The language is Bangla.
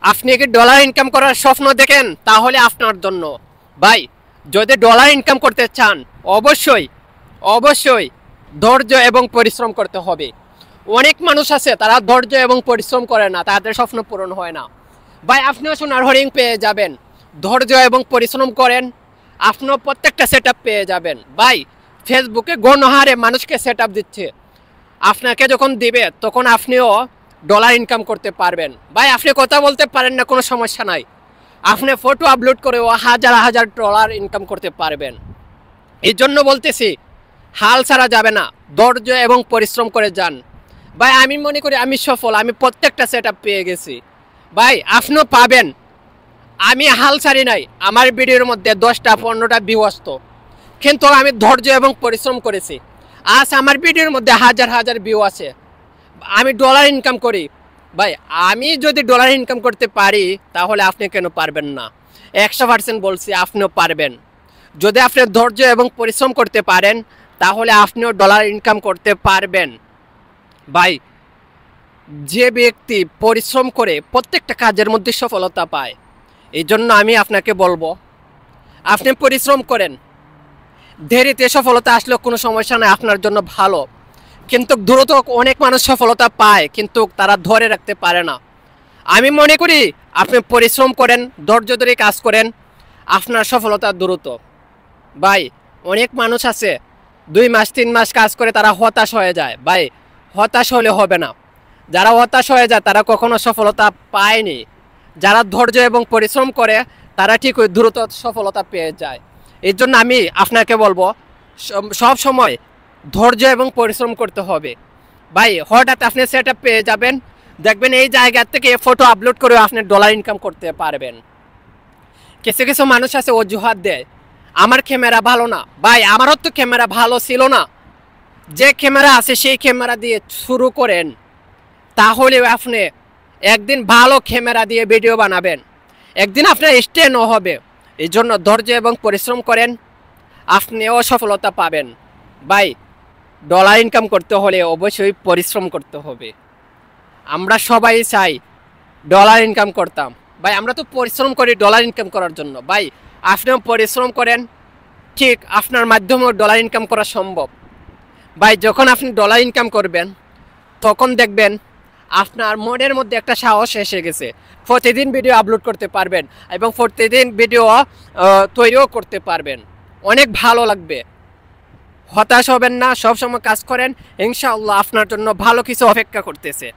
আপনি কি ডলার ইনকাম করার স্বপ্ন দেখেন? তাহলে আপনার জন্য ভাই, যদি ডলার ইনকাম করতে চান অবশ্যই অবশ্যই ধৈর্য এবং পরিশ্রম করতে হবে। অনেক মানুষ আছে তারা ধৈর্য এবং পরিশ্রম করে না, তাদের স্বপ্ন পূরণ হয় না। ভাই আপনিও সোনার হরিণ পেয়ে যাবেন, ধৈর্য এবং পরিশ্রম করেন, আপনিও প্রত্যেকটা সেট পেয়ে যাবেন। ভাই ফেসবুকে গণহারে মানুষকে সেট দিচ্ছে, আপনাকে যখন দিবে তখন আপনিও ডলার ইনকাম করতে পারবেন। ভাই আপনি কথা বলতে পারেন না, কোনো সমস্যা নাই, আপনি ফটো আপলোড করেও হাজার হাজার ডলার ইনকাম করতে পারবেন। এই জন্য বলতেছি হাল ছাড়া যাবে না, ধৈর্য এবং পরিশ্রম করে যান। ভাই আমি মনে করি আমি সফল, আমি প্রত্যেকটা সেট পেয়ে গেছি। ভাই আপনিও পাবেন। আমি হাল ছাড়ি নাই, আমার ভিডিওর মধ্যে 10টা 15টা ভিউ আসতো, কিন্তু আমি ধৈর্য এবং পরিশ্রম করেছি। আজ আমার ভিডিওর মধ্যে হাজার হাজার ভিউ আছে, আমি ডলার ইনকাম করি। ভাই আমি যদি ডলার ইনকাম করতে পারি তাহলে আপনি কেন পারবেন না? 100% বলছি আপনিও পারবেন। যদি আপনি ধৈর্য এবং পরিশ্রম করতে পারেন তাহলে আপনিও ডলার ইনকাম করতে পারবেন। ভাই যে ব্যক্তি পরিশ্রম করে প্রত্যেকটা কাজের মধ্যে সফলতা পায়, এই জন্য আমি আপনাকে বলবো আপনি পরিশ্রম করেন। দেরিতে সফলতা আসলেও কোনো সমস্যা নেই, আপনার জন্য ভালো। কিন্তু দ্রুত অনেক মানুষ সফলতা পায় কিন্তু তারা ধরে রাখতে পারে না। আমি মনে করি আপনি পরিশ্রম করেন, ধৈর্য ধরে কাজ করেন, আপনার সফলতা দ্রুত। ভাই অনেক মানুষ আছে 2 মাস 3 মাস কাজ করে তারা হতাশ হয়ে যায়। ভাই হতাশ হলে হবে না, যারা হতাশ হয়ে যায় তারা কখনো সফলতা পায়নি। যারা ধৈর্য এবং পরিশ্রম করে তারা ঠিক ওই দ্রুত সফলতা পেয়ে যায়। এই জন্য আমি আপনাকে বলবো সব সময় ধৈর্য এবং পরিশ্রম করতে হবে। ভাই হঠাৎ আপনি সেট পেয়ে যাবেন, দেখবেন এই জায়গা থেকে ফটো আপলোড করে আপনি ডলার ইনকাম করতে পারবেন। কিছু কিছু মানুষ আছে অজুহাত দেয় আমার ক্যামেরা ভালো না। ভাই আমারও তো ক্যামেরা ভালো ছিল না, যে ক্যামেরা আছে সেই ক্যামেরা দিয়ে শুরু করেন, তাহলে আপনি একদিন ভালো ক্যামেরা দিয়ে ভিডিও বানাবেন, একদিন আপনার স্ট্যান্ডও হবে। এই জন্য ধৈর্য এবং পরিশ্রম করেন, আপনিও সফলতা পাবেন। ভাই ডলার ইনকাম করতে হলে অবশ্যই পরিশ্রম করতে হবে। আমরা সবাই চাই ডলার ইনকাম করতাম, ভাই আমরা তো পরিশ্রম করি ডলার ইনকাম করার জন্য। ভাই আপনিও পরিশ্রম করেন, ঠিক আপনার মাধ্যমেও ডলার ইনকাম করা সম্ভব। ভাই যখন আপনি ডলার ইনকাম করবেন তখন দেখবেন আপনার মনের মধ্যে একটা সাহস এসে গেছে, প্রতিদিন ভিডিও আপলোড করতে পারবেন এবং প্রতিদিন ভিডিও তৈরিও করতে পারবেন, অনেক ভালো লাগবে। হতাশ হবেন না, সবসময় কাজ করেন, ইনশাআল্লাহ আপনার জন্য ভালো কিছু অপেক্ষা করতেছে।